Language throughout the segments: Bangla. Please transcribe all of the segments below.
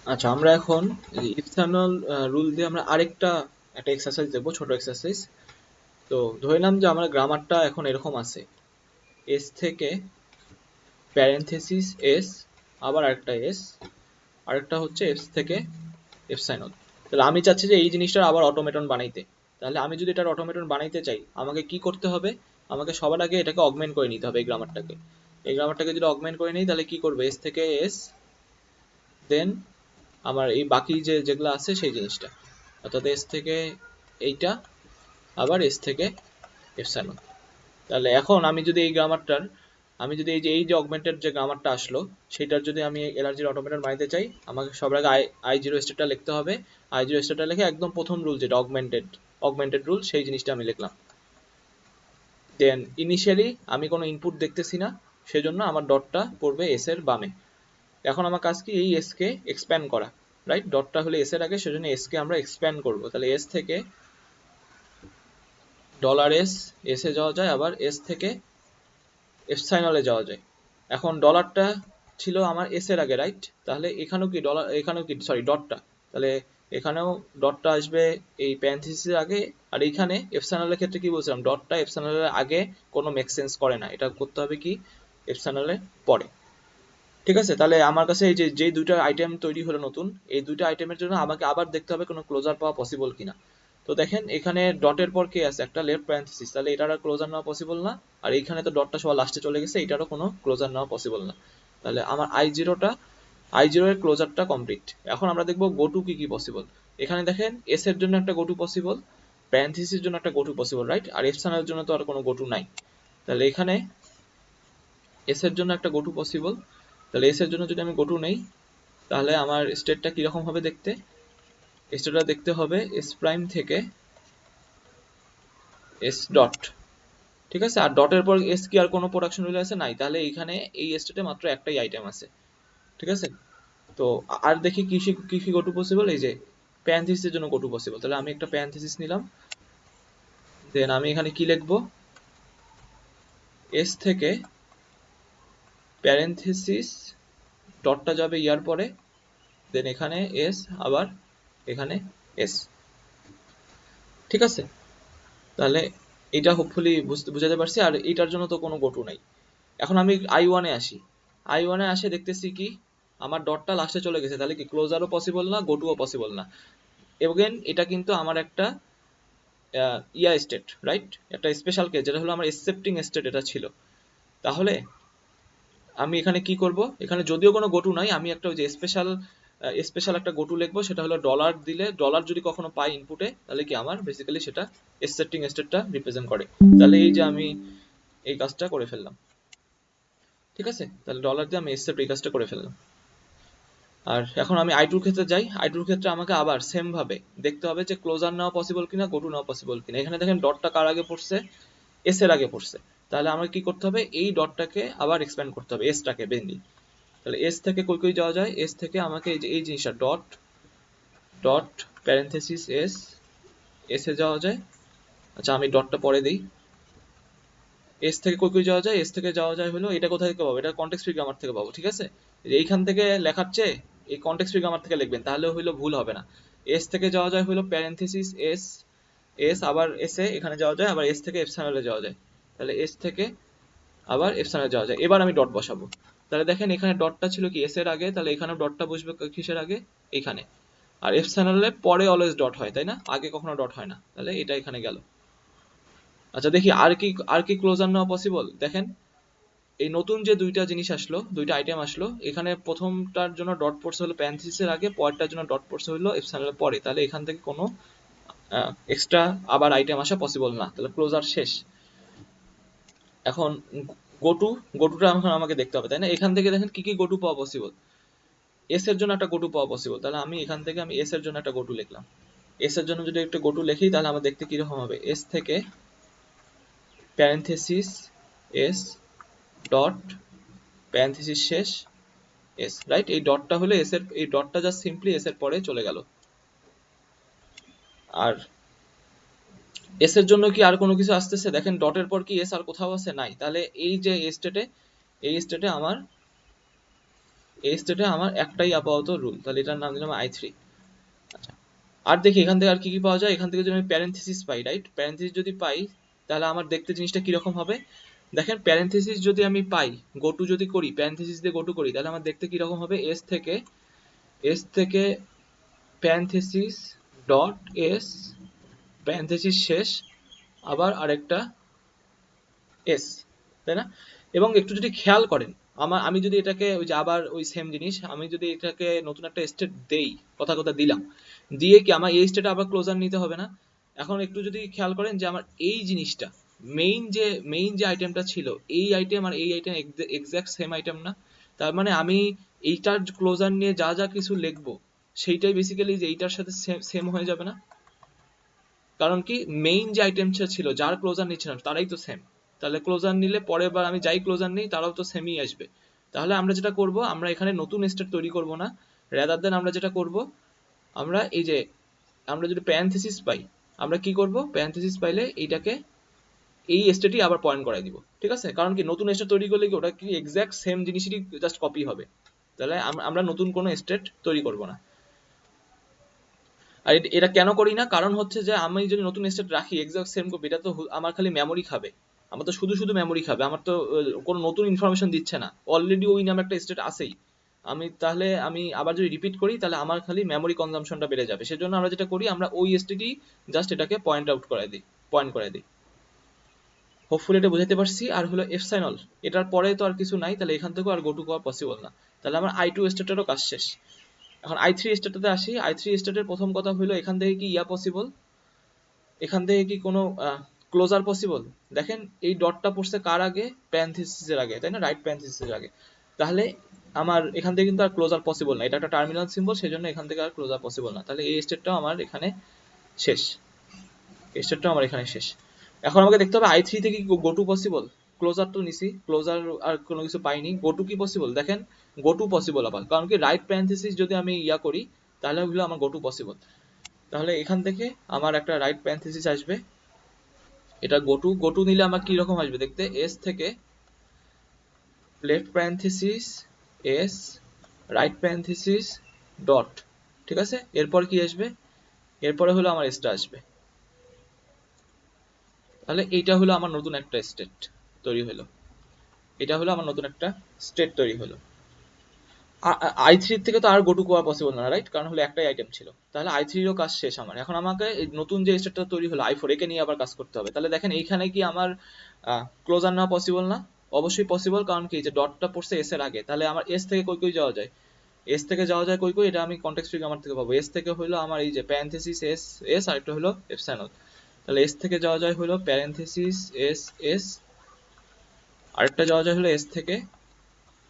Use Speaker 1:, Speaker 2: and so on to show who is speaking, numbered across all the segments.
Speaker 1: আচ্ছা, আমরা এখন ইফথানল রুল দিয়ে আমরা একটা এক্সারসাইজ দেবো, ছোট এক্সারসাইজ। তো ধরলাম যে আমার গ্রামারটা এখন এরকম আছে: এস থেকে প্যারেনথেসিস এস, আবার আরেকটা এস, আরেকটা হচ্ছে এস থেকে এপসাইলন। তাহলে আমি চাচ্ছি যে এই জিনিসটা আবার অটোমেটন বানাইতে। তাহলে আমি যদি এটার অটোমেটন বানাইতে চাই, আমাকে কি করতে হবে? আমাকে সবার আগে এটাকে অগমেন্ট করে নিতে হবে, এই গ্রামারটাকে যদি অগমেন্ট করে নিই, তাহলে কি করবে? এস থেকে এস, দেন আমার এই বাকি যেগুলো আছে সেই জিনিসটা, অর্থাৎ এস থেকে এইটা, আবার এস থেকে এপসাইলন। তাহলে এখন আমি যদি এই যে অগমেন্টেড যে গ্রামারটা আসলো, সেটার যদি আমি এলার্জির অটোমেটন বানাইতে চাই, আমাকে সবার আগে আই জিরো স্টেটটা লিখতে হবে। আই জিরো স্টেটটা লিখে একদম প্রথম রুল যেটা অগমেন্টেড রুল, সেই জিনিসটা আমি লিখলাম। দেন ইনিশিয়ালি আমি কোনো ইনপুট দেখতেছি না, সেজন্য আমার ডটটা পড়বে এস এর বামে। এখন আমার কাজ কি? এই এস কে এক্সপ্যান্ড করা, রাইট? ডটটা হলে এস এর আগে, সেজন্য এস কে আমরা এক্সপ্যান্ড করব। তাহলে এস থেকে ডলার এস, এস এ যাওয়া যায়, আবার এস থেকে এপসাইলনে যাওয়া যায়। এখন ডলারটা ছিল আমার এস এর আগে, রাইট? তাহলে এখানেও কি সরি ডটটা, তাহলে এখানেও ডটটা আসবে এই প্যারেনথেসিসের আগে। আর এইখানে এপসাইলনের ক্ষেত্রে কি বলছিলাম? ডটটা এপসাইলনের আগে কোনো মেক সেন্স করে না, এটা করতে হবে কি এপসাইলনের পরে। ঠিক আছে? তাহলে আমার কাছে এই যে দুইটা আইটেম তৈরি হলো নতুন, এই দুইটা আইটেমের জন্য আমাকে আবার দেখতে হবে কোনো ক্লোজার পাওয়া পসিবল কিনা। তো দেখেন এখানে ডটের পর কে আছে? একটা লেফট প্যারেনথেসিস, তাহলে এটার আর ক্লোজার নেওয়া পসিবল না। আর এইখানে তো ডটটা সবার লাস্টে চলে গেছে, এটারও কোনো ক্লোজার নেওয়া পসিবল না। তাহলে আমার আই জিরো এর ক্লোজারটা কমপ্লিট। এখন আমরা দেখবো গোটু কি কি পসিবল। এখানে দেখেন এস এর জন্য একটা গোটু পসিবল, প্যারেনথেসিসের জন্য একটা গোটু পসিবল, রাইট? আর এপসাইলনের জন্য তো আর কোনো গোটু নাই। তাহলে এখানে এস এর জন্য একটা গোটু পসিবল। তাহলে এস এর জন্য যদি আমি গোটু নেই, তাহলে আমার স্টেটটা কিরকম হবে দেখতে? স্টেটটা দেখতে হবে এস প্রাইম থেকে এস ডট। ঠিক আছে? আর ডটের পর এস কি আর কোনো প্রোডাকশন রুল আছে? নাই। তাহলে এইখানে এই স্টেটে মাত্র একটাই আইটেম আছে। ঠিক আছে? তো আর দেখি কি কি গটু পসিবল। এই যে প্যারেনথেসিসের জন্য গটু পসিবল, তাহলে আমি একটা প্যারেনথেসিস নিলাম। দেন আমি এখানে কি লিখবো? এস থেকে প্যারেনথেসিস, ডটটা যাবে ইয়ার পরে, দেন এখানে এস, আবার এখানে এস। ঠিক আছে? তাহলে এটা হোপফুলি বুঝাতে পারছি। আর এটার জন্য তো কোনো গটু নাই। এখন আমি আই ওয়ানে আসি। আই ওয়ানে আসে দেখতেছি কি আমার ডটটা লাস্টে চলে গেছে, তাহলে কি ক্লোজারও পসিবল না, গোটুও পসিবল না। এগেন এটা কিন্তু আমার একটা স্টেট, রাইট? একটা স্পেশাল কেস, যেটা হলো আমার এক্সেপ্টিং স্টেট এটা ছিল। তাহলে আমি এখানে কি করব? এখানে যদিও কোনো গোটু নাই, আমি একটা ওই যে স্পেশাল একটা গোটু লিখবো, সেটা হলো ডলার দিলে, ডলার যদি কখনো পাই ইনপুটে, তাহলে কি আমার বেসিক্যালি সেটা এক্সেপ্টিং স্টেটটা রিপ্রেজেন্ট করে। তাহলে এই যে আমি এই কাজটা করে ফেললাম। ঠিক আছে? তাহলে ডলার দিয়ে আমি এক্সেপ্ট এই কাজটা করে ফেললাম। আর এখন আমি আই টুর ক্ষেত্রে যাই। আই টুর ক্ষেত্রে আমাকে আবার সেম ভাবে দেখতে হবে যে ক্লোজার নেওয়া পসিবল কিনা, গোটু নেওয়া পসিবল কিনা। এখানে দেখেন ডটটা কার আগে পড়ছে? এস এর আগে পড়ছে। তাহলে আমাকে কি করতে হবে? এই ডটটাকে আবার এক্সপ্যান্ড করতে হবে, এসটাকে বেনলি। তাহলে এস থেকে কই কই যাওয়া যায়? এস থেকে আমাকে এই যে এই জিনিসটা dot dot parenthesis S, S A যাওয়া যায়। আচ্ছা, আমি ডটটা পরে দিই। এস থেকে কই কই যাওয়া যায়? এস থেকে যাওয়া যায় হলো, এটা কোথা থেকে পাবো? এটা কনটেক্সট ফ্রি গ্রামার থেকে পাবো। ঠিক আছে? এইখান থেকে লেখার চেয়ে এই কনটেক্সট ফ্রি গ্রামার থেকে লিখবেন, তাহলে হইলো ভুল হবে না। এস থেকে যাওয়া যায় হলো প্যারেনথেসিস এস, এস আবার এস এ এখানে যাওয়া যায়, আবার এস থেকে এপসাইলনে যাওয়া যায়। তাহলে এস থেকে আবার এপসাইলনে যাওয়া যায়। এবার আমি ডট বসাবো। তাহলে দেখেন এখানে ডটটা ছিল কি এস এর আগে, তাহলে এখানেও ডটটা বসবে কিসের আগে? এইখানে। আর এপসাইলনে পরে অলওয়েজ ডট হয়, তাই না? আগে কখনো ডট হয় না। তাহলে এটা এখানে গেল। আচ্ছা, দেখি আর কি ক্লোজার নেওয়া পসিবল। দেখেন এই নতুন যে দুইটা জিনিস আসলো, দুইটা আইটেম আসলো, এখানে প্রথমটার জন্য ডট পড়ছে হলো প্যারেনথেসিসের আগে, পরেরটার জন্য ডট পড়ছে হলো এপসাইলনের পরে। তাহলে এখান থেকে কোনো এক্সট্রা আবার আইটেম আসা পসিবল না, তাহলে ক্লোজার শেষ। এখন গোটু, গোটুটা এখন আমাকে দেখতে হবে, তাই না? এখান থেকে দেখেন কি কি গোটু পাওয়া পসিবল। এস এর জন্য একটা গোটু পাওয়া পসিবল, তাহলে আমি এখান থেকে আমি এস এর জন্য একটা গোটু লিখলাম। এস এর জন্য যদি একটা গোটু লিখি, তাহলে আমার দেখতে কিরকম হবে? এস থেকে প্যারেনথেসিস এস, ডট প্যারেনথেসিস শেষ এস, রাইট? এই ডটটা হলে এস এর, এই ডটটা জাস্ট সিম্পলি এস এর পরে চলে গেল। আর এস এর জন্য কি আর কোনো কিছু আসতেছে? দেখেন ডটের পর কি এস আর কোথাও আছে? নাই। তাহলে এই যে এই স্টেটে আমার এই স্টেটে আমার একটাই আপাতত রুল, তাহলে এটার নাম দিলাম i3। আচ্ছা, আর দেখি এখান থেকে আর কি কি পাওয়া যায়। এখান থেকে যদি আমি প্যারেনথেসিস পাই, রাইট, প্যারেনথেসিস যদি পাই তাহলে আমার দেখতে জিনিসটা কিরকম হবে। দেখেন প্যারেনথেসিস যদি আমি পাই, গোটু যদি করি, প্যারেনথেসিস দিয়ে গোটু করি, তাহলে আমার দেখতে কিরকম হবে। এস থেকে প্যারেনথেসিস ডট এস, প্যারেনথেসিস শেষ, আবার আরেকটা এস, তাই না? এবং একটু যদি খেয়াল করেন, আমি যদি এটাকে ওই যে আবার ওই সেম জিনিস, আমি যদি এটাকে নতুন একটা স্টেট দেই, কথা কথা দিলাম, দিয়ে কি আমার এই স্টেটে আবার ক্লোজার নিতে হবে না? এখন একটু যদি খেয়াল করেন যে আমার এই জিনিসটা মেইন যে আইটেমটা ছিল, এই আইটেম আর এই আইটেম এক্সাক্ট সেম আইটেম না? তার মানে আমি এইটার ক্লোজার নিয়ে যা যা কিছু লিখবো সেইটাই বেসিক্যালি যে এইটার সাথে সেম হয়ে যাবে না? কারণ কি, মেইন যে আইটেমটা ছিল যার ক্লোজার নিচ্ছিলাম তারাই তো সেম, তাহলে ক্লোজার নিলে পরের বার আমি যাই ক্লোজার নিই তারাও তো সেমই আসবে। তাহলে আমরা যেটা করব, আমরা এখানে নতুন স্টেট তৈরি করব না, রাদার দেন আমরা যেটা করব, আমরা এই যে আমরা যদি প্যারেনথেসিস পাই, আমরা কি করব, প্যারেনথেসিস পাইলে এইটাকে এই স্টেটই আবার পয়েন্ট করাই দিব, ঠিক আছে? কারণ কি, নতুন স্টেট তৈরি করলে কি ওটা কি এক্সাক্ট সেম জিনিসেরই জাস্ট কপি হবে, তাহলে আমরা নতুন কোনো স্টেট তৈরি করব না। আর এটা কেন করি না, কারণ হচ্ছে যে আমি যদি নতুন স্টেট রাখি এক্সাক্ট সেম কপি, এটা তো আমার খালি মেমোরি খাবে, আমার তো শুধু শুধু মেমোরি খাবে, আমার তো কোনো নতুন ইনফরমেশন দিচ্ছে না, অলরেডি ওই নামে একটা স্টেট আছেই। আমি আবার যদি রিপিট করি তাহলে আমার খালি মেমোরি কনজাম্পশনটা বেড়ে যাবে, সেজন্য আমরা যেটা করি, আমরা ওই স্টেটই জাস্ট এটাকে পয়েন্ট করে দিই। হোপফুলি এটা বুঝাতে পারছি। আর হলো এফসাইনল, এটার পরে তো আর কিছু নাই, তাহলে এখান থেকেও আর গো টু করা পসিবল না, তাহলে আমার i2 স্টেটেরও কাজ শেষ। এখন i3 স্টেটে আসি। i3 স্টেটের প্রথম কথা হলো, এখান থেকে কি পসিবল, এখান থেকে কি কোনো ক্লোজার পসিবল? দেখেন এই ডটটা পড়ছে কার আগে, প্যারেনথেসিসের আগে, তাই না, রাইট প্যারেনথেসিসের আগে। তাহলে আমার এখান থেকে কিন্তু আর ক্লোজার পসিবল না, এটা একটা টার্মিনাল সিম্বল, সেজন্য এখান থেকে আর ক্লোজার পসিবল না, তাহলে এই স্টেটটাও আমার এখানে শেষ, এই স্টেটটাও আমার এখানে শেষ। এখন আমাকে দেখতে হবে i3 থেকে কি গোটু পসিবল। ক্লোজার তো নিছি, ক্লোজার আর কোনো কিছু পাইনি, গোটু কি পসিবল? দেখেন গোটু পসিবল আবার, কারণ কি রাইট প্যারেনথেসিস যদি আমি করি তাহলে হলো আমার গোটু পসিবল। তাহলে এখান থেকে আমার একটা রাইট প্যারেনথেসিস আসবে, এটা গোটু নিলে আমার কি রকম আসবে দেখতে, এস থেকে left parenthesis S, right parenthesis dot, ঠিক আছে? এরপর কি আসবে, এরপরে হলো আমার এসটা আসবে। তাহলে এইটা হলো আমার নতুন একটা স্টেট তৈরি হলো, এটা হলো আমার নতুন একটা স্টেট তৈরি হলো। i3 থেকে তো আর গোটু করা পসিবল না, রাইট, কারণ হলো একটাই আইটেম ছিল, তাহলে i3 এরও কাজ শেষ আমার। এখন আমাকে এই নতুন যে স্টেটটা তৈরি হলো i4, একে নিয়ে আবার কাজ করতে হবে। তাহলে দেখেন এইখানে কি আমার ক্লোজার নেওয়া পসিবল না? অবশ্যই পসিবল, কারণ কি যে ডটটা পড়ছে এস এর আগে, তাহলে আমার এস থেকে কই কই যাওয়া যায়, এস থেকে যাওয়া যায় কই কই, এটা আমি কনটেক্সট ফ্রি গ্রামার থেকে পাবো। এস থেকে হলো আমার এই যে প্যারেনথেসিস এস এস, আর একটা হলো এপসাইলন, তাহলে এস থেকে যাওয়া যায় হলো প্যারেনথেসিস এস এস, আরেকটা যাওয়া যায় হলো এস থেকে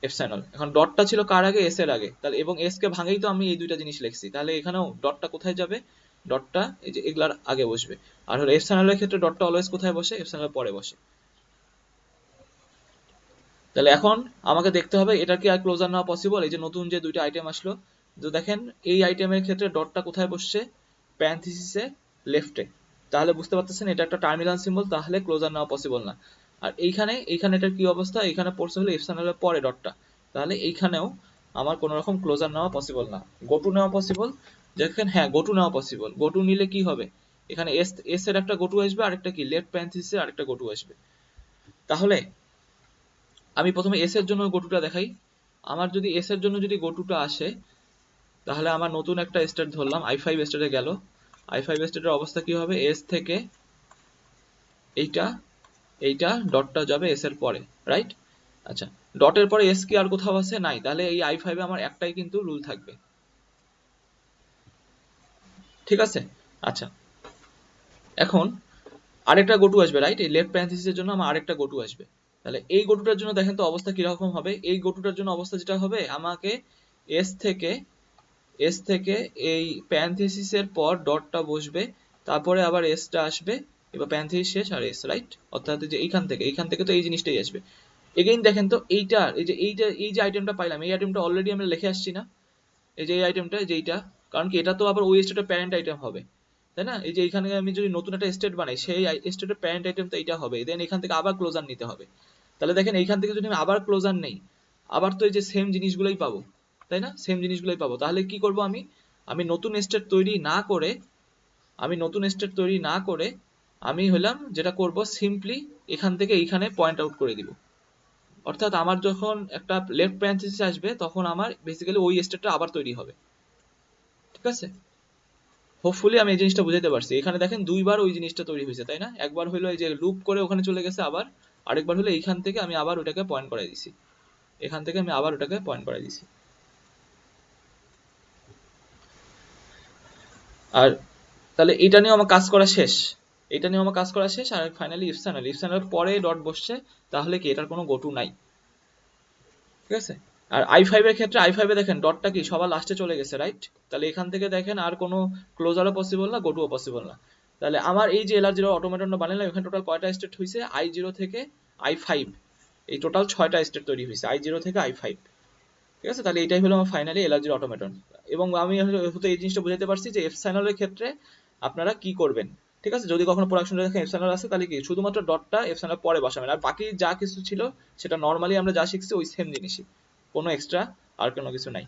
Speaker 1: এপসাইলন। এখন ডটটা ছিল কার আগে, এস এর আগে, তাহলে এবং এস কে ভাঙেই তো আমি এই দুইটা জিনিস লিখছি, তাহলে এখানেও ডটটা কোথায় যাবে, ডটটা এই যে এগুলার আগে বসবে। আর হলো এপসাইলনের ক্ষেত্রে ডটটা অলওয়েজ কোথায় বসে, এপসাইলনের পরে বসে। তাহলে এখন আমাকে দেখতে হবে এটা কি আর ক্লোজার নেওয়া পসিবল, এই যে নতুন যে দুইটা আইটেম আসলো, তো দেখেন এই আইটেমের ক্ষেত্রে ডটটা কোথায় বসছে, প্যারেনথেসিসে লেফটে, তাহলে বুঝতে পারতেছেন এটা একটা টার্মিনাল সিম্বল, তাহলে ক্লোজার নেওয়া পসিবল না। আর এইখানে এটার কি অবস্থা, এখানে পড়ছে হলো এপসাইলনের পরে ডটটা, তাহলে এইখানেও আমার কোনো রকম ক্লোজার নেওয়া পসিবল না। গোটু নেওয়া পসিবল, দেখেন হ্যাঁ গোটু নেওয়া পসিবল। গোটু নিলে কি হবে, এখানে এস এর একটা গোটু আসবে, আরেকটা কি লেফট প্যারেনথেসিসে আরেকটা গোটু আসবে। তাহলে আমি প্রথমে এস এর জন্য গোটুটা দেখাই। আমার যদি এস এর জন্য যদি গোটুটা আসে, তাহলে আমার নতুন একটা স্টেট ধরলাম, i5 স্টেটে গেল। i5 স্টেটের অবস্থা কি হবে, এস থেকে এইটা এইটা ডটটা যাবে এস এর পরে, রাইট? আচ্ছা, ডটের পরে এস কি আর কোথাও আছে? নাই, তাহলে এই i5 এ আমার একটাই কিন্তু রুল থাকবে, ঠিক আছে? আচ্ছা, এখন আরেকটা গোটু আসবে, রাইট, এই লেফট প্যারেনথেসিসের জন্য আমার আরেকটা গোটু আসবে। তাহলে এই গোটুটার জন্য দেখেন তো অবস্থা কিরকম হবে, এই গোটুটার জন্য অবস্থা যেটা হবে, আমাকে এস থেকে এই প্যারেনথেসিসের পর ডটটা বসবে, তারপরে আবার এসটা আসবে, এবার প্যারেনথেসিস শেষ আর এস, রাইট? অর্থাৎ যে এইখান থেকে তো এই জিনিসটাই আসবে। এগেইন দেখেন তো এই যে আইটেমটা পাইলাম, এই আইটেমটা অলরেডি আমরা লিখে আসছি না, এই যে এই আইটেমটা, যেইটা, কারণ কি এটা তো আবার ওই স্টেটের প্যারেন্ট আইটেম হবে, তাই না? এই যে এইখানে আমি যদি নতুন একটা স্টেট বানাই, সেই স্টেটের প্যারেন্ট আইটেম তো এইটা হবে, দেন এখান থেকে আবার ক্লোজার নিতে হবে। তাহলে দেখেন এইখান থেকে যদি আমি আবার ক্লোজার নেই, আবার তো এই যে সেম জিনিসগুলোই পাবো, তাই না? সেম জিনিসগুলোই পাবো। তাহলে কি করব আমি? আমি নতুন স্টেট তৈরি না করে আমি হলাম যেটা করব, সিম্পলি এখান থেকে এইখানে পয়েন্ট আউট করে দিব। অর্থাৎ আমার যখন একটা লেফট প্যারেনথেসিস আসবে তখন আমার বেসিক্যালি ওই স্টেটটা আবার তৈরি হবে। ঠিক আছে? হোপফুলি আমি এই জিনিসটা বুঝাতে পারছি। এখানে দেখেন দুইবার ওই জিনিসটা তৈরি হয়েছে, তাই না? একবার হলো এই যে লুপ করে ওখানে চলে গেছে আবার, আরেকবার হলো এইখান থেকে আমি আবার ওটাকে পয়েন্ট করাই দিছি, এখান থেকে আমি আবার ওটাকে পয়েন্ট করাই দিছি। আর তাহলে এটা নিয়ে আমার কাজ করা শেষ, আর ফাইনালি ইফ পরে ডট বসছে, তাহলে কি এটার কোনো গোটু নাই। ঠিক আছে? আর i5 এর ক্ষেত্রে i5 এ দেখেন ডটটা কি সবার লাস্টে চলে গেছে, রাইট? তাহলে এখান থেকে দেখেন আর কোনো ক্লোজারও পসিবল না, গোটুও পসিবল না। তাহলে আমার এই যে LR0 অটোমেটনটা বানালাম, এখানে টোটাল কয়টা স্টেট হয়েছে? i0 থেকে i5, এই টোটাল 6টা স্টেট তৈরি হয়েছে i0 থেকে i5। ঠিক আছে? তাহলে এটাই হলো আমার ফাইনালি LR0 অটোমেটন। এবং আমি হয়তো এই জিনিসটা বুঝাতে পারছি যে এফসাইনলের ক্ষেত্রে আপনারা কি করবেন। ঠিক আছে? যদি কখনো প্রোডাকশনে দেখেন এফসাইনল আছে, তাহলে কি শুধুমাত্র ডটটা এফসাইনল পরে বসাবেন, আর বাকি যা কিছু ছিল সেটা নর্মালি আমরা যা শিখছি ওই সেম জিনিসই, কোনো এক্সট্রা আর কোনো কিছু নাই।